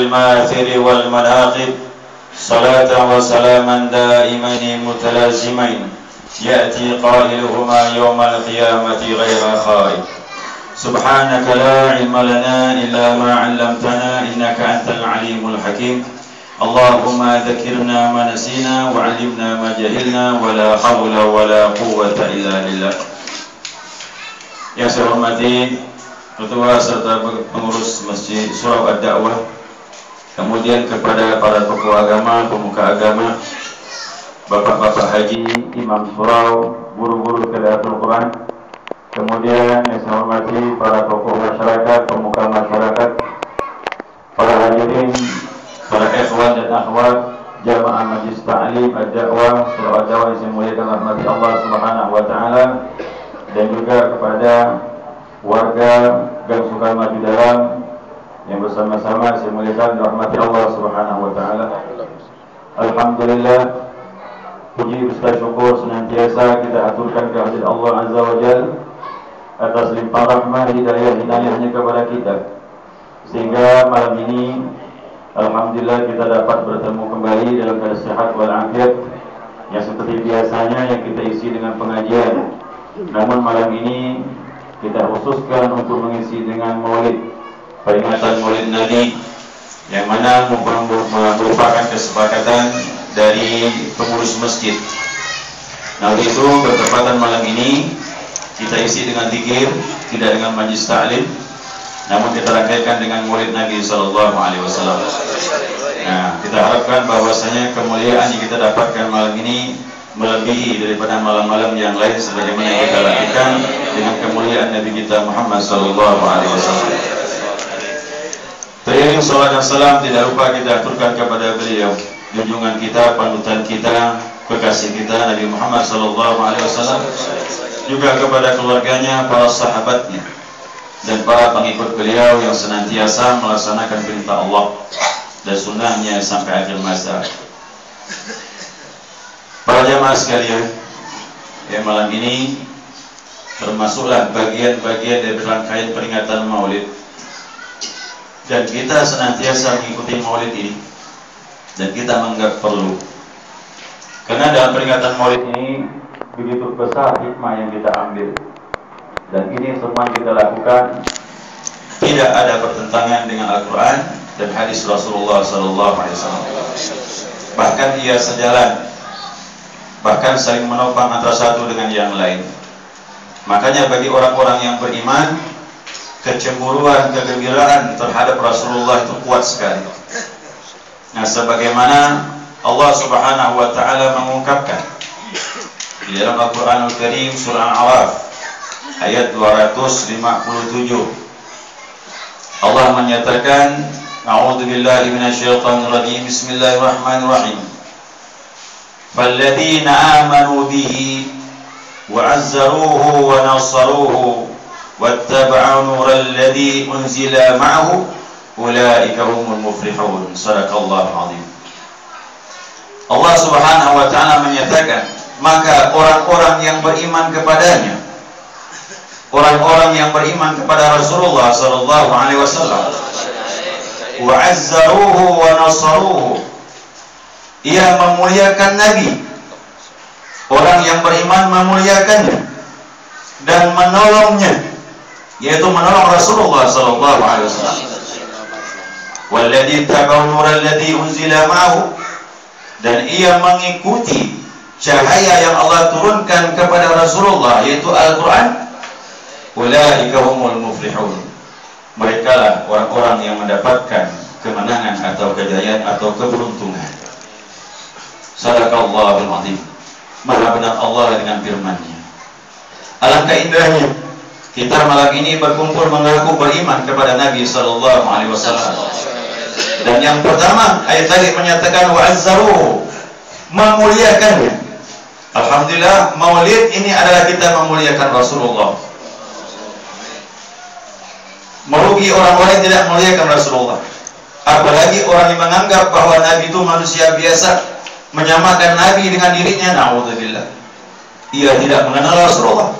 المآثر والمناقب صلاة وسلاما دائمين متلازمين يأتي قائلهما يوم القيامة غير خائب. سبحانك لا علم لنا إلا ما علمتنا إنك أنت العليم الحكيم. اللهم ذكرنا ما نسينا وعلمنا ما جهلنا ولا حول ولا قوة إلا بالله. Yang saya hormati Ketua serta pengurus Masjid Surau Ad-Da'wah, kemudian kepada para tokoh agama, pemuka agama, bapak-bapak haji, imam surau, guru-guru qiraatul Quran, kemudian yang saya hormati para tokoh masyarakat, pemuka masyarakat, para hadirin, para ikhwan dan akhwat, jamaah Majlis Ta'lim Ad-Da'wah, Surau Ad-Da'wah yang saya muliakan rahmati Allah Subhanahu wa taala, dan juga kepada warga Gang Sukamaju Dalam yang bersama-sama saya muliakan rahmati Allah Subhanahu wa taala. Alhamdulillah, puji serta syukur senantiasa kita aturkan kehadirat Allah Azza wa Jalla atas limpahan rahmat hidayahnya kepada kita, sehingga malam ini alhamdulillah kita dapat bertemu kembali dalam keadaan sehat walafiat yang seperti biasanya yang kita isi dengan pengajian. Namun malam ini kita khususkan untuk mengisi dengan maulid, peringatan maulid Nabi, yang mana merupakan kesepakatan dari pengurus masjid. Nah, itu bertepatan malam ini kita isi dengan zikir, tidak dengan majlis ta'lim, namun kita rangkaikan dengan maulid Nabi sallallahu alaihi wasallam. Nah, kita harapkan bahwasanya kemuliaan yang kita dapatkan malam ini melebihi daripada malam-malam yang lain sebagaimana yang kita lakukan dengan kemuliaan Nabi kita Muhammad sallallahu alaihi wasallam. Teriring salat dan salam tidak lupa kita aturkan kepada beliau, junjungan kita, panutan kita, kekasih kita Nabi Muhammad sallallahu alaihi wasallam, juga kepada keluarganya, para sahabatnya, dan para pengikut beliau yang senantiasa melaksanakan perintah Allah dan sunnahnya sampai akhir masa. Para jamaah sekalian, malam ini termasuklah bagian-bagian dari rangkaian peringatan Maulid, dan kita senantiasa mengikuti Maulid ini, dan kita menganggap perlu, karena dalam peringatan Maulid ini begitu besar hikmah yang kita ambil, dan ini semua yang kita lakukan tidak ada pertentangan dengan Al-Quran dan hadis Rasulullah SAW. Bahkan ia sejalan, bahkan saling menopang antara satu dengan yang lain. Makanya bagi orang-orang yang beriman, kecemburuan, kegembiraan terhadap Rasulullah itu kuat sekali. Nah, sebagaimana Allah Subhanahu wa taala mengungkapkan di dalam Al-Qur'anul Karim surah Al-A'raf ayat 257, Allah menyatakan, a'udzubillahi minasyaitonir rajim, bismillahirrahmanirrahim. فَالَّذِينَ آمَنُوا بِهِ وَعَزَّرُوهُ وَنَصَّرُوهُ وَاتَّبَعُوا نُورَ الَّذِي أُنْزِلَ مَعَهُ أُولَئِكَ هُمُ الْمُفْلِحُونَ. Sadaqallahu azim. Allah Subhanahu wa taala menyatakan, maka orang-orang yang beriman kepadanya, orang-orang yang beriman kepada Rasulullah sallallahu alaihi wasallam, وَعَزَّرُوهُ وَنَصَّرُوهُ, ia memuliakan Nabi, orang yang beriman memuliakannya dan menolongnya, yaitu menolong Rasulullah sallallahu alaihi wasallam. Walladzi tabau nural ladzi unzila ma'ahu, dan ia mengikuti cahaya yang Allah turunkan kepada Rasulullah, yaitu Al-Quran. Ulaika humul muflihun, merekalah orang-orang yang mendapatkan kemenangan atau kejayaan atau keberuntungan. Sadaqallahul azim. Maha benar Allah dengan firman-Nya. Alangkah indahnya kita malam ini berkumpul mengaku beriman kepada Nabi sallallahu alaihi wasallam. Dan yang pertama, ayat tadi menyatakan wa'azzaruhu, memuliakannya. Alhamdulillah, Maulid ini adalah kita memuliakan Rasulullah. Merugi orang-orang yang tidak memuliakan Rasulullah. Apalagi orang yang menganggap bahwa Nabi itu manusia biasa, menyamakan Nabi dengan dirinya. Na'udzubillah, ia tidak mengenal Rasulullah.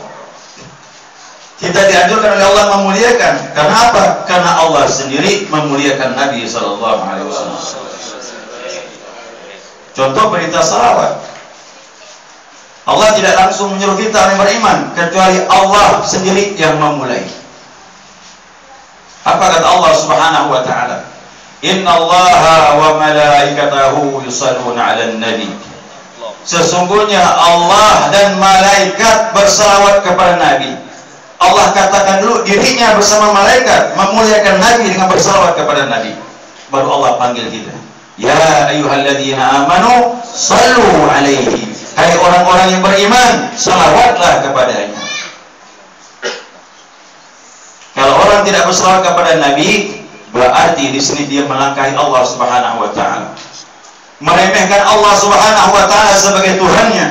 Kita dianjurkan oleh Allah memuliakan. Karena apa? Karena Allah sendiri memuliakan Nabi Sallallahu Alaihi Wasallam. Contoh berita salawat. Allah tidak langsung menyuruh kita beriman, kecuali Allah sendiri yang memulai. Apa kata Allah Subhanahu Wa Taala? Inna Allaha wa malaikatahu yusalluna 'alan nabi. Sesungguhnya Allah dan malaikat bersalawat kepada Nabi. Allah katakan dulu dirinya bersama malaikat memuliakan Nabi dengan bersalawat kepada Nabi. Baru Allah panggil kita. Ya ayyuhalladzina amanu sallu alaihi. Hai orang-orang yang beriman, salawatlah kepadanya. Kalau orang tidak bersalawat kepada Nabi, berarti di sini dia melangkahi Allah Subhanahu Wa Taala, meremehkan Allah Subhanahu Wa Taala sebagai Tuhannya.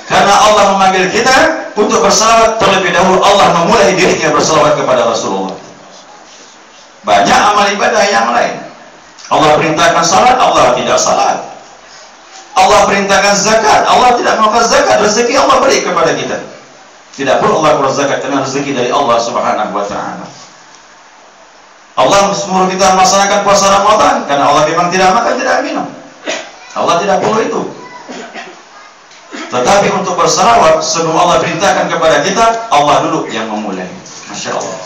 Karena Allah memanggil kita untuk bersalawat, terlebih dahulu Allah memulai dirinya bersalawat kepada Rasulullah. Banyak amal ibadah yang lain. Allah perintahkan salat, Allah tidak salat. Allah perintahkan zakat, Allah tidak melakukan zakat. Rezeki Allah beri kepada kita. Tidak perlu Allah berzakat karena rezeki dari Allah Subhanahu Wa Taala. Allah menyuruh kita melaksanakan puasa Ramadan karena Allah memang tidak makan, tidak minum. Allah tidak perlu itu. Tetapi untuk bersalawat sebelum Allah perintahkan kepada kita, Allah dulu yang memulai. Masya Allah.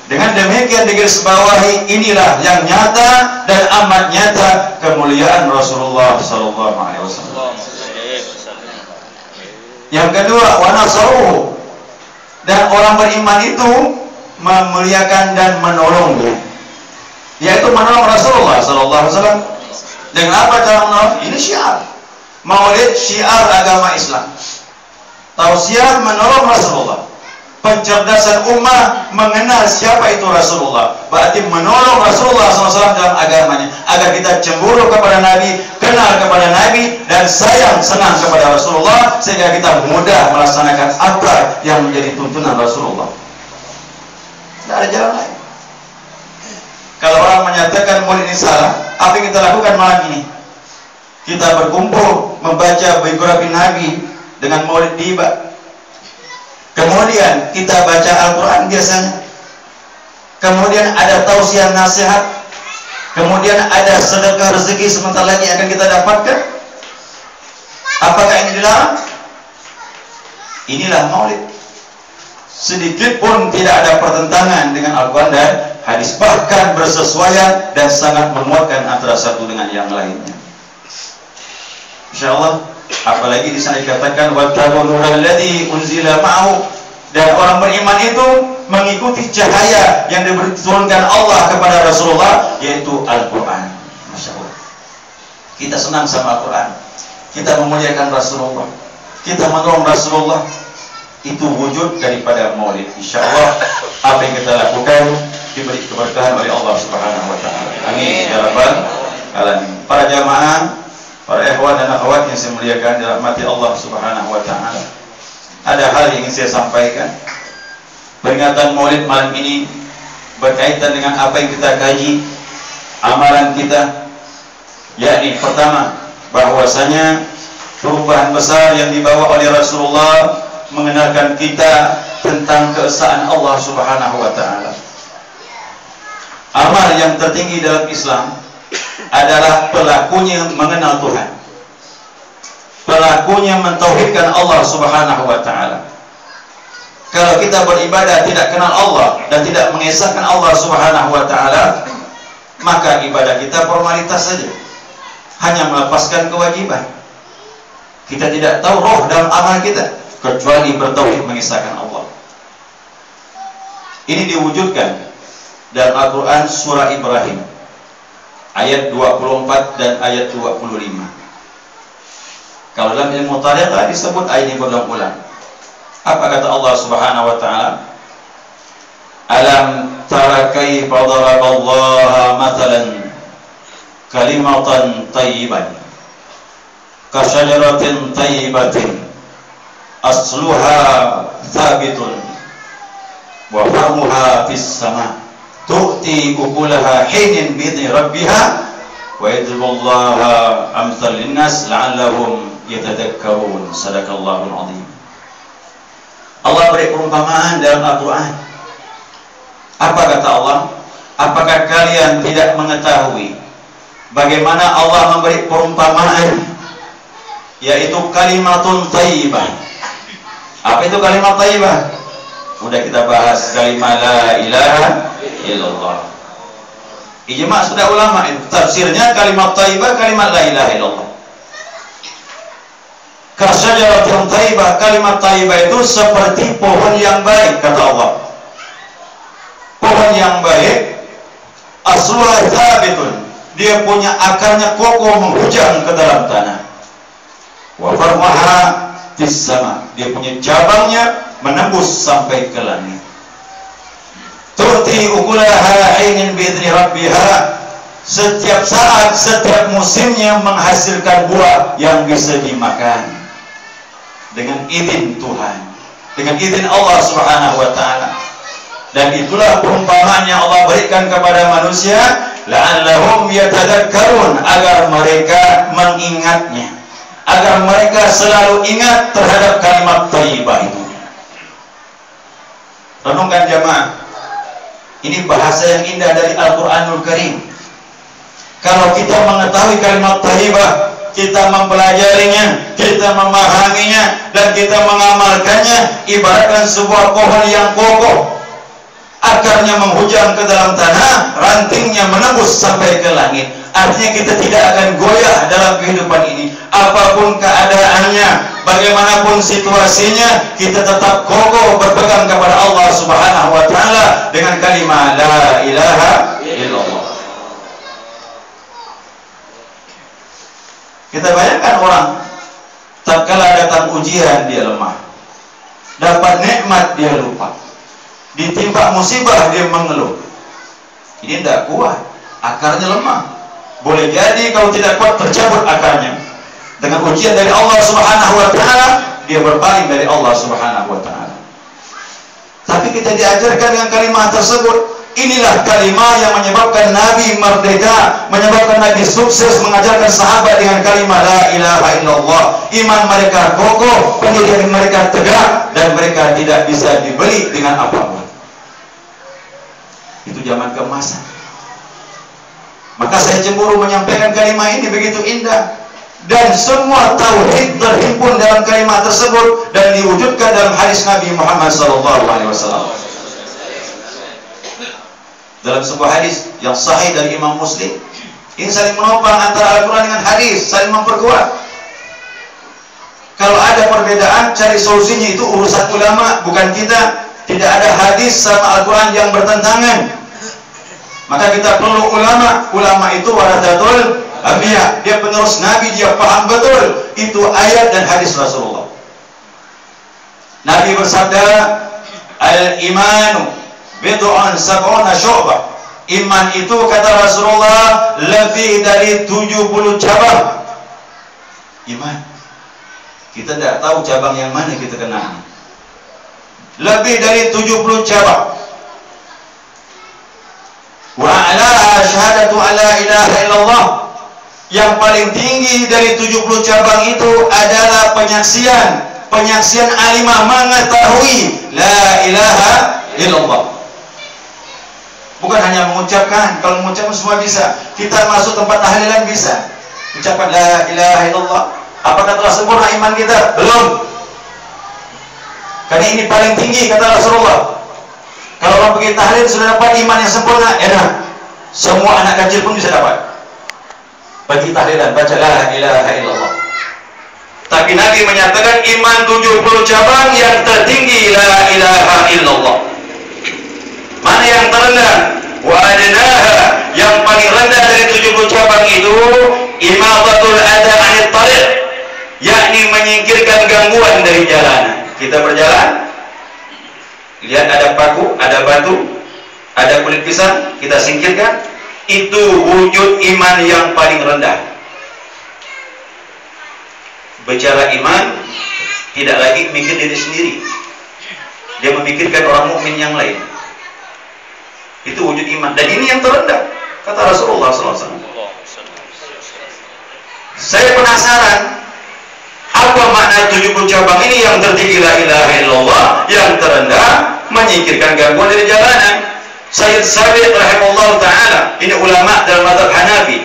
Dengan demikian digarisbawahi, inilah yang nyata dan amat nyata kemuliaan Rasulullah Sallallahu Alaihi Wasallam. Yang kedua, wa nasaruhu, dan orang beriman itu memuliakan dan menolongnya, yaitu menolong Rasulullah Sallallahu Alaihi Wasallam. Dengan apa cara menolong? Ini syiar Maulid, syiar agama Islam. Tausiah menolong Rasulullah. Pencerdasan ummah mengenal siapa itu Rasulullah, berarti menolong Rasulullah SAW dalam agamanya, agar kita cemburu kepada Nabi, kenal kepada Nabi, dan sayang senang kepada Rasulullah, sehingga kita mudah melaksanakan apa yang menjadi tuntunan Rasulullah. Tidak ada jalan lain. Kalau orang menyatakan maulid ini salah, apa yang kita lakukan malam ini? Kita berkumpul membaca biografi Nabi dengan maulid tiba. Kemudian kita baca Al-Quran biasanya. Kemudian ada tausiah nasihat. Kemudian ada sedekah rezeki sebentar lagi akan kita dapatkan. Apakah ini dilarang? Inilah maulid. Sedikit pun tidak ada pertentangan dengan Al-Quran dan hadis, bahkan bersesuaian dan sangat menguatkan antara satu dengan yang lainnya. Insyaallah. Apalagi di sana dikatakan wattaqun alladzi unzila ma'ahu, dan orang beriman itu mengikuti cahaya yang diturunkan Allah kepada Rasulullah, yaitu Al-Quran. Masya Allah. Kita senang sama Al-Quran, kita memuliakan Rasulullah, kita menolong Rasulullah. Itu wujud daripada maulid. Insyaallah apa yang kita lakukan diberi keberkahan oleh Allah Subhanahu Wa Taala. Amin ya rabbal alamin. Para jamaah, para ikhwan dan akhwat yang saya muliakan dirahmati Allah Subhanahu Wa Taala, ada hal yang ingin saya sampaikan. Peringatan maulid malam ini berkaitan dengan apa yang kita kaji, amalan kita, yakni pertama, bahwasanya perubahan besar yang dibawa oleh Rasulullah mengenalkan kita tentang keesaan Allah Subhanahu Wa Taala. Amal yang tertinggi dalam Islam adalah pelakunya mengenal Tuhan, pelakunya mentauhidkan Allah Subhanahu Wa Taala. Kalau kita beribadah tidak kenal Allah dan tidak mengesahkan Allah Subhanahu Wa Taala, maka ibadah kita formalitas saja, hanya melepaskan kewajiban. Kita tidak tahu roh dalam amal kita kecuali bertauhid mengesahkan Allah. Ini diwujudkan dalam Al-Quran surah Ibrahim ayat 24 dan ayat 25. Kalau dalam ilmu tariqah disebut ayat ini berulang-ulang. Apa kata Allah Subhanahu Wa Taala? Alam tara kaifa daraballaha mathalan kalimatan tayyiban kasyajaratin tayyibatin asluha thabitun wa farmuha fis sama' tu'ti ukulaha hinin bi'idni rabbiha wa yadribullaha amthal linnas la'allahum yatadakkarun. Sadaqallahul azim. Allah beri perumpamaan dalam Al-Quran. Apa kata Allah? Apakah kalian tidak mengetahui bagaimana Allah memberi perumpamaan, yaitu kalimatun thayyibah. Apa itu kalimat thayyibah? Udah kita bahas, kalimat la ilaha illallah. Ijma' sudah ulama, tafsirnya kalimat thayyibah, kalimat la ilaha illallah. Kasyajaratin thayyibah, kalimat thayyibah itu seperti pohon yang baik, kata Allah. Pohon yang baik, asluha thabitun, dia punya akarnya kokoh menghujam ke dalam tanah. Wa far'uha fis sama, dia punya cabangnya menembus sampai ke langit. Tu'ti ukulaha hinin bi'idzni rabbiha, setiap saat, setiap musimnya menghasilkan buah yang bisa dimakan dengan izin Tuhan, dengan izin Allah Subhanahu wa ta'ala. Dan itulah perumpamaan yang Allah berikan kepada manusia, la'allahum yatadakkarun, agar mereka mengingatnya, agar mereka selalu ingat terhadap kalimat thayyibah itu. Renungkan jamaah, ini bahasa yang indah dari Al-Quranul Karim. Kalau kita mengetahui kalimat thayyibah, kita mempelajarinya, kita memahaminya, dan kita mengamalkannya, ibaratkan sebuah pohon yang kokoh, akarnya menghujam ke dalam tanah, rantingnya menembus sampai ke langit. Artinya kita tidak akan goyah dalam kehidupan ini. Apapun keadaannya, bagaimanapun situasinya, kita tetap kokoh berpegang kepada Allah Subhanahu wa ta'ala dengan kalimat la ilaha illallah. Kita bayangkan orang tatkala datang ujian dia lemah, dapat nikmat dia lupa, ditimpa musibah dia mengeluh. Ini tidak kuat, akarnya lemah. Boleh jadi kalau tidak kuat tercabut akarnya. Dengan ujian dari Allah Subhanahu wa ta'ala, dia berpaling dari Allah Subhanahu wa ta'ala. Tapi kita diajarkan dengan kalimat tersebut. Inilah kalimat yang menyebabkan Nabi merdeka, menyebabkan Nabi sukses mengajarkan sahabat dengan kalimat la ilaha illallah. Iman mereka kokoh, pendirian mereka tegak, dan mereka tidak bisa dibeli dengan apapun. Itu zaman keemasan. Maka saya cemburu menyampaikan kalimat ini begitu indah, dan semua tauhid terhimpun dalam kalimat tersebut dan diwujudkan dalam hadis Nabi Muhammad SAW. Dalam sebuah hadis yang sahih dari Imam Muslim, ini saling menopang antara Al-Quran dengan hadis, saling memperkuat. Kalau ada perbedaan, cari solusinya, itu urusan ulama, bukan kita. Tidak ada hadis sama Al-Quran yang bertentangan. Maka kita perlu ulama. Ulama itu warathatul anbiya, dia penerus Nabi, dia paham betul itu ayat dan hadis Rasulullah. Nabi bersabda, al-imanu bid'un sab'una syu'bah. Iman itu, kata Rasulullah, lebih dari 70 cabang. Iman, kita tidak tahu cabang yang mana kita kenal. Lebih dari 70 cabang. Wa ala syahadatu ala ilaha illallah. Yang paling tinggi dari 70 cabang itu adalah penyaksian alimah mengetahui la ilaha illallah. Bukan hanya mengucapkan. Kalau mengucapkan semua bisa. Kita masuk tempat tahlilan bisa ucapkan la ilaha illallah. Apakah telah sempurna iman kita? Belum. Karena ini paling tinggi, kata Rasulullah. Kalau orang pergi tahlil sudah dapat iman yang sempurna, enak. Semua anak kecil pun bisa dapat. Bagi tahlilan, baca la ilaha illallah. Tapi Nabi menyatakan iman 70 cabang, yang tertinggi la ilaha illallah. Mana yang terendah? Wa adnaha, yang paling rendah dari 70 cabang itu imatatul adha 'anil tariq, yakni menyingkirkan gangguan dari jalanan. Kita berjalan, lihat ada paku, ada batu, ada kulit pisang, kita singkirkan. Itu wujud iman yang paling rendah. Bicara iman, tidak lagi mikir diri sendiri, dia memikirkan orang mukmin yang lain. Itu wujud iman, dan ini yang terendah, kata Rasulullah SAW. Saya penasaran, Apa makna 70 cabang ini? Yang tertinggi la ilaha illallah, yang terendah menyingkirkan gangguan dari jalanan. Sayyid Sabiq rahimahullah ta'ala, ini ulama dalam mazhab Hanafi,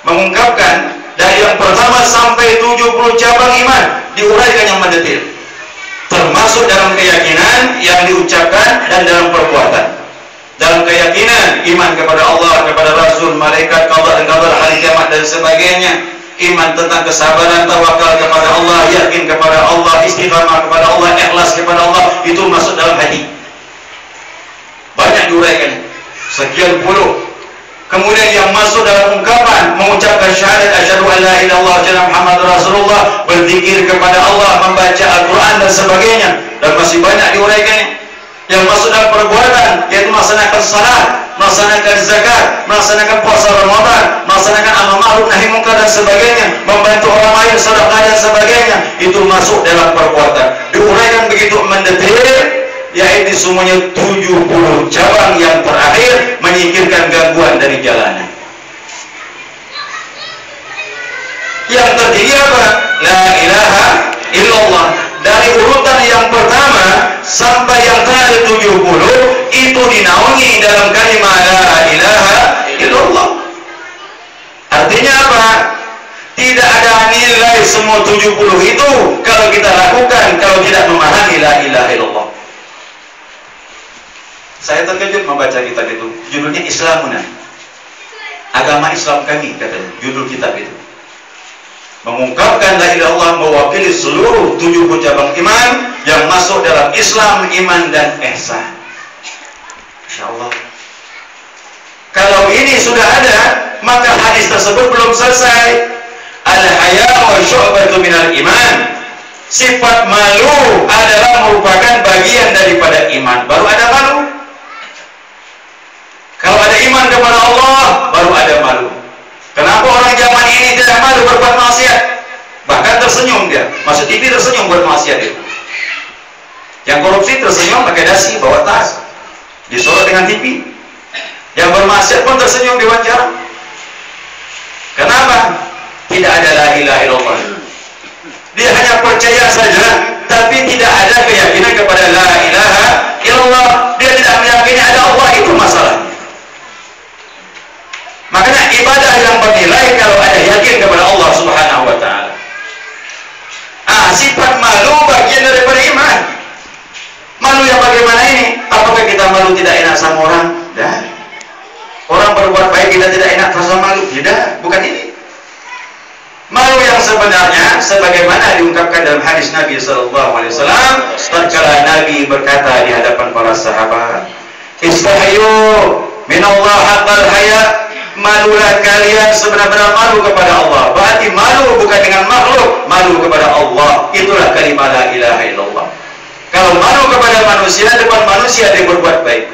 mengungkapkan dari yang pertama sampai 70 cabang iman diuraikan yang mendetil, termasuk dalam keyakinan yang diucapkan dan dalam perbuatan. Dalam keyakinan iman kepada Allah, kepada Rasul, malaikat, qada dan qadar, hari kiamat dan sebagainya. Iman tentang kesabaran, tawakal kepada Allah, yakin kepada Allah, istiqamah kepada Allah, ikhlas kepada Allah, itu masuk dalam hati. Banyak diuraikan, sekian puluh. Kemudian yang masuk dalam ungkapan mengucapkan syahadat asyhadu an la ilaha illallah wa Muhammad Rasulullah, berzikir kepada Allah, membaca Al-Quran dan sebagainya, dan masih banyak diuraikannya. Yang masuk dalam perbuatan, yaitu melaksanakan salat, melaksanakan zakat, melaksanakan puasa Ramadan, melaksanakan amal ma'ruf nahi munkar dan sebagainya, membantu orang lain, sedekah dan sebagainya, itu masuk dalam perbuatan. Diuraikan begitu mendetil, yaitu semuanya 70 cabang yang terakhir menyingkirkan gangguan dari jalanan. Yang tertinggi apa? La ilaha illallah. Dari urutan yang pertama sampai yang terakhir 70 itu dinaungi dalam kalimat la ilaha illallah. Artinya apa? Tidak ada nilai semua 70 itu kalau kita lakukan, kalau tidak memahami la ilaha illallah. Saya terkejut membaca kitab itu, judulnya Islamuna, agama Islam kami, katanya judul kitab itu. Mengungkapkan la ilaha illallah mewakili seluruh 70 cabang iman yang masuk dalam Islam, iman dan ihsan. Insyaallah. Kalau ini sudah ada, maka hadis tersebut belum selesai. Al-haya'u syu'batun minal iman. Sifat malu adalah merupakan bagian daripada iman. Baru ada malu. Kalau ada iman kepada Allah, baru ada malu. Kenapa orang zaman ini tidak malu berbuat maksiat? Bahkan tersenyum dia. Masuk TV tersenyum buat maksiat itu. Yang korupsi tersenyum pakai dasi, bawa tas, disorot dengan TV. Yang bermaksiat pun tersenyum diwawancara. Kenapa? Tidak ada la ilaha illallah. Dia hanya percaya saja, tapi tidak ada keyakinan kepada la ilaha illallah. Dia tidak meyakini ada Allah, itu masalahnya. Makanya ibadah yang bernilai kalau ada yakin kepada Allah Subhanahu wa ta'ala. Sifat malu bagian daripada iman. Malu yang bagaimana ini? Apakah kita malu tidak enak sama orang? Tidak. Orang berbuat baik kita tidak enak rasa malu? Tidak, bukan ini. Malu yang sebenarnya sebagaimana diungkapkan dalam hadis Nabi SAW, tatkala Nabi berkata di hadapan para sahabat, istahyu minallah haqqal haya. Malulah kalian sebenar-benar malu kepada Allah. Berarti malu bukan dengan makhluk, malu kepada Allah. Itulah kalimat la ilaha illallah. Kalau malu kepada manusia, depan manusia dia berbuat baik,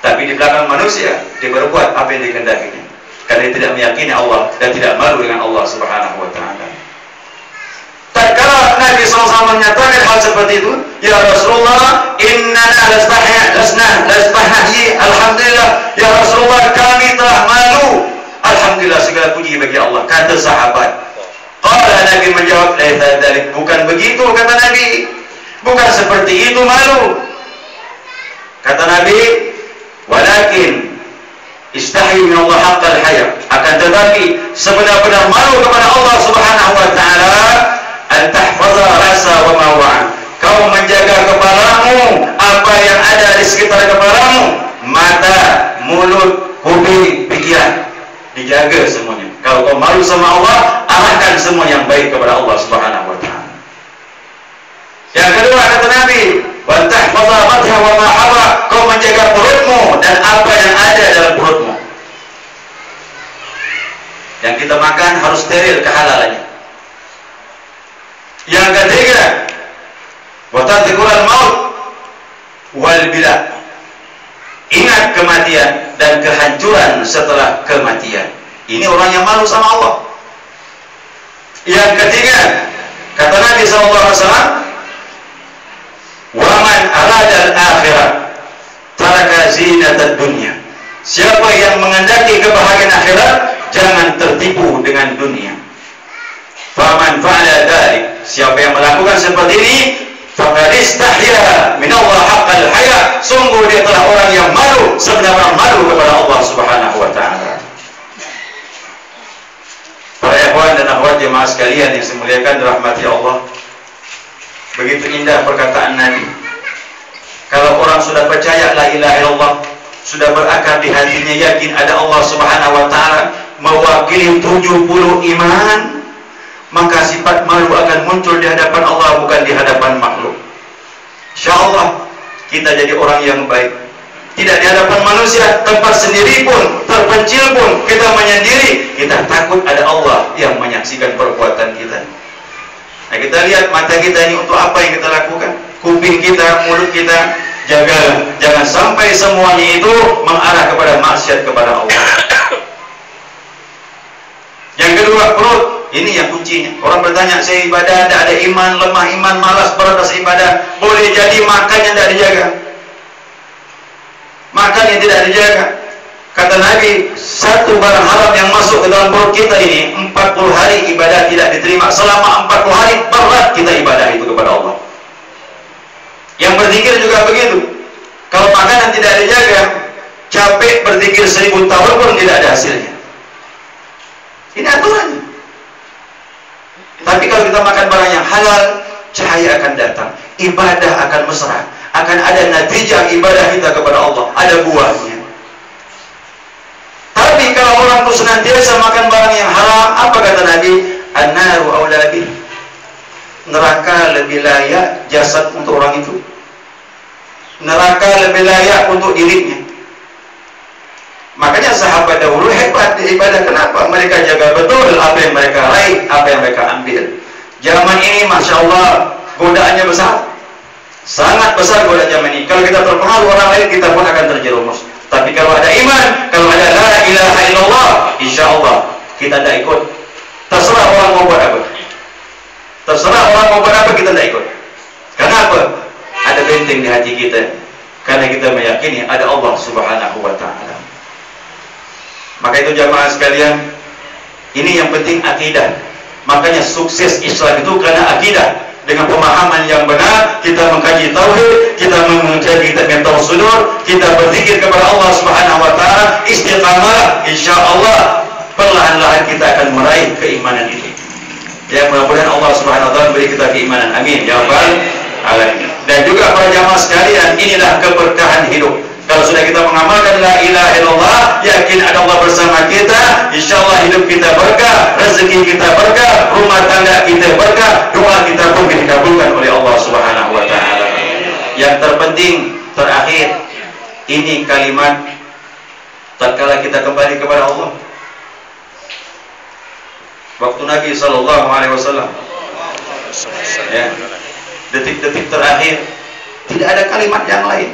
tapi di belakang manusia dia berbuat apa yang dikehendakinya, karena dia tidak meyakini Allah dan tidak malu dengan Allah Subhanahu wa ta'ala. Tatkala Nabi SAW menyatakan hal seperti itu, ya Rasulullah, innana lastahyi, alhamdulillah, ya Rasulullah, kami telah malu. Alhamdulillah, segala puji bagi Allah, kata sahabat. Qala, Nabi menjawab, bukan begitu, kata Nabi, bukan seperti itu malu. Kata Nabi, walakin istahyi min Allah haqqal haya, akan tetapi sebenar-benar malu kepada Allah Subhanahu wa ta'ala, antahfaza rasa wa mawa'an, kau menjaga kepalamu, apa yang ada di sekitar kepalamu, mata, mulut, kuping, pikiran, dijaga semuanya. Kalau kau malu sama Allah, arahkan semua yang baik kepada Allah Subhanahu wa ta'ala. Yang kedua kata Nabi, wantahfaza madha wa ma'aba, kau menjaga perutmu dan apa yang ada dalam perutmu. Yang kita makan harus steril kehalalannya. Yang ketiga, watadhikurul maut wal bila, ingat kematian dan kehancuran setelah kematian. Ini orang yang malu sama Allah. Yang ketiga, kata Nabi SAW, waman aradal akhirat taraka zinatad dunya, siapa yang menghendaki kebahagiaan akhirat, jangan tertipu dengan dunia. Faman fa'ala dzalik, siapa yang melakukan seperti ini, faqad istahya min Allah haqqal haya, sungguh dia telah orang yang malu sebenarnya malu kepada Allah Subhanahu wa taala. Para ikhwan dan akhwat jemaah sekalian yang saya muliakan dirahmati Allah, begitu indah perkataan Nabi. Kalau orang sudah percaya la ilaha illallah, sudah berakar di hatinya yakin ada Allah Subhanahu wa taala mewakili 70 iman, maka sifat malu akan muncul di hadapan Allah, bukan di hadapan makhluk. Insyaallah kita jadi orang yang baik. Tidak di hadapan manusia, tempat sendiri pun, terpencil pun, kita menyendiri, kita takut ada Allah yang menyaksikan perbuatan kita. Nah, kita lihat mata kita ini untuk apa yang kita lakukan, kuping kita, mulut kita, jagalah, jangan sampai semuanya itu mengarah kepada maksiat kepada Allah. Yang kedua, perut. Ini yang kuncinya. Orang bertanya, saya ibadah, tidak ada iman, lemah iman, malas beratas ibadah. Boleh jadi makan yang tidak dijaga, makan yang tidak dijaga. Kata Nabi, satu barang haram yang masuk ke dalam perut kita ini, 40 hari ibadah tidak diterima. Selama 40 hari berat kita ibadah itu kepada Allah. Yang berzikir juga begitu. Kalau makanan tidak dijaga, capek berzikir 1000 tahun pun tidak ada hasilnya. Ini aturannya. Tapi kalau kita makan barang yang halal, cahaya akan datang, ibadah akan mesra, akan ada natijah ibadah kita kepada Allah, ada buahnya. Tapi kalau orang itu senantiasa makan barang yang haram, apa kata Nabi? An-naru aula bih. Neraka lebih layak jasad untuk orang itu. Neraka lebih layak untuk dirinya. Makanya sahabat dahulu hebat di ibadah. Kenapa? Mereka jaga betul apa yang mereka raih, apa yang mereka ambil. Zaman ini Masya Allah godaannya besar, sangat besar godaan zaman ini. Kalau kita terpengaruh orang lain, kita pun akan terjerumus. Tapi kalau ada iman, kalau ada la ilaha illallah, insya Allah kita tidak ikut. Terserah orang mau buat apa, terserah orang mau buat apa, kita tidak ikut. Kenapa? Ada benteng di hati kita, karena kita meyakini ada Allah Subhanahu wa ta'ala. Maka itu jamaah sekalian, ini yang penting akidah. Makanya sukses Islam itu karena akidah. Dengan pemahaman yang benar, kita mengkaji tauhid, kita mengaji kitab yang tausudur, kita berzikir kepada Allah Subhanahu wa taala, istiqamah, insyaallah perlahan-lahan kita akan meraih keimanan itu. Ya, mudah-mudahan Allah Subhanahu wa taala beri kita keimanan. Amin ya rabbal alamin. Dan juga para jamaah sekalian, inilah keberkahan hidup. Kalau sudah kita mengamalkan la ilaha illallah, yakin ada Allah bersama kita, insyaallah hidup kita berkah, rezeki kita berkah, rumah tangga kita berkah, doa kita pun dikabulkan oleh Allah Subhanahu wa taala. Yang terpenting terakhir, ini kalimat tatkala kita kembali kepada Allah. Waktu Nabi sallallahu alaihi wasallam, ya, detik-detik terakhir, tidak ada kalimat yang lain.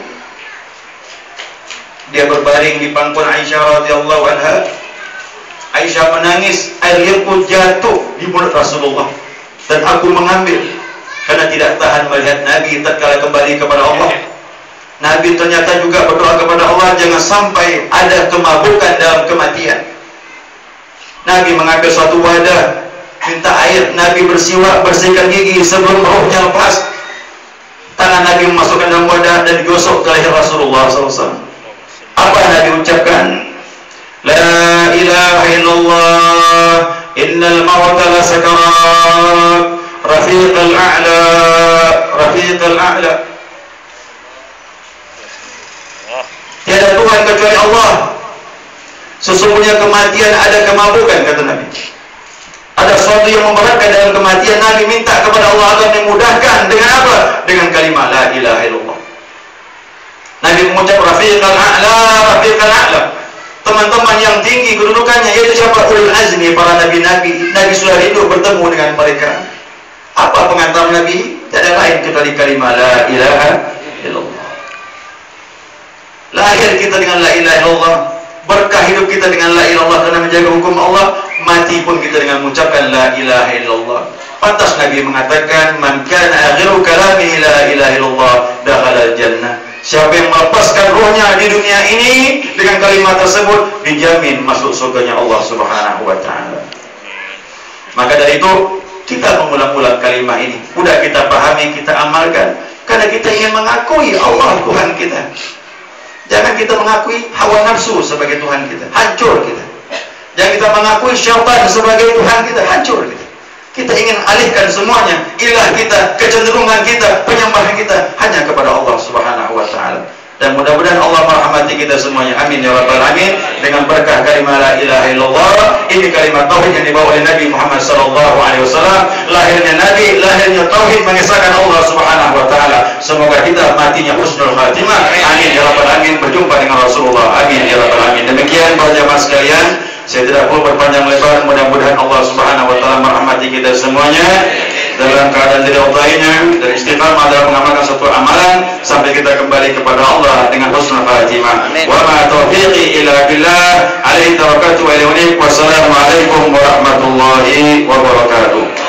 Dia berbaring di pangkuan Aisyah radhiyallahu anha. Aisyah menangis, air liurku jatuh di mulut Rasulullah, dan aku mengambil karena tidak tahan melihat Nabi tatkala kembali kepada Allah. Nabi ternyata juga berdoa kepada Allah, jangan sampai ada kemabukan dalam kematian. Nabi mengambil suatu wadah, minta air, Nabi bersiwak, bersihkan gigi sebelum rohnya lepas. Tangan Nabi memasukkan dalam wadah dan digosok ke leher Rasulullah SAW. Apa Nabi ucapkan? La ilaha illallah, innal mauta la sakarat, rafiqal a'la, rafiqal a'la. Tiada Tuhan kecuali Allah. Sesungguhnya kematian ada kemabukan, kata Nabi. Ada sesuatu yang memberatkan dalam kematian. Nabi minta kepada Allah agar dimudahkan dengan apa? Dengan kalimat la ilaha illallah. Nabi mengucap rafiqal a'la, rafiqal a'la. Teman-teman yang tinggi kedudukannya, yaitu siapa? Ulul azmi, para nabi-nabi. Nabi sudah rindu bertemu dengan mereka. Apa pengantar Nabi? Tidak lain kecuali kalimat la ilaha illallah. Lahir kita dengan la ilaha illallah, berkah hidup kita dengan la ilaha illallah karena menjaga hukum Allah, mati pun kita dengan mengucapkan la ilaha illallah. Pantas Nabi mengatakan, man kana akhiru kalamihi la ilaha illallah dakhala jannah. Siapa yang melepaskan rohnya di dunia ini dengan kalimat tersebut, dijamin masuk surganya Allah Subhanahu wa taala. Maka dari itu, Kita mengulang-ulang kalimat ini, mudah kita pahami, kita amalkan, karena kita ingin mengakui Allah Tuhan kita. Jangan kita mengakui hawa nafsu sebagai Tuhan kita, hancur kita. Jangan kita mengakui syaitan sebagai Tuhan kita, hancur kita. Kita ingin alihkan semuanya, ilah kita, kecenderungan kita, penyembahan kita hanya kepada Allah Subhanahu wa Ta'ala. Dan mudah-mudahan Allah merahmati kita semuanya. Amin ya rabbal alamin. Dengan berkah kalimat la ilaha illallah, ini kalimat tauhid yang dibawa oleh Nabi Muhammad sallallahu alaihi wasallam. Lahirnya Nabi, lahirnya tauhid mengesahkan Allah Subhanahu wa Ta'ala. Semoga kita matinya husnul khatimah. Amin ya rabbal alamin. Berjumpa dengan Rasulullah. Amin ya rabbal alamin. Demikian para jamaah sekalian, saya tidak perlu berpanjang lebar. Mudah-mudahan Allah Subhanahu wa Ta'ala merahmati kita semuanya dalam keadaan diridainya dan istiqamah dalam mengamalkan suatu amalan sampai kita kembali kepada Allah dengan husnul khatimah. Wa ma taufiqi illa billah, alaihi tawakkaltu wa ilaihi unib. Wassalamu alaikum warahmatullahi wabarakatuh.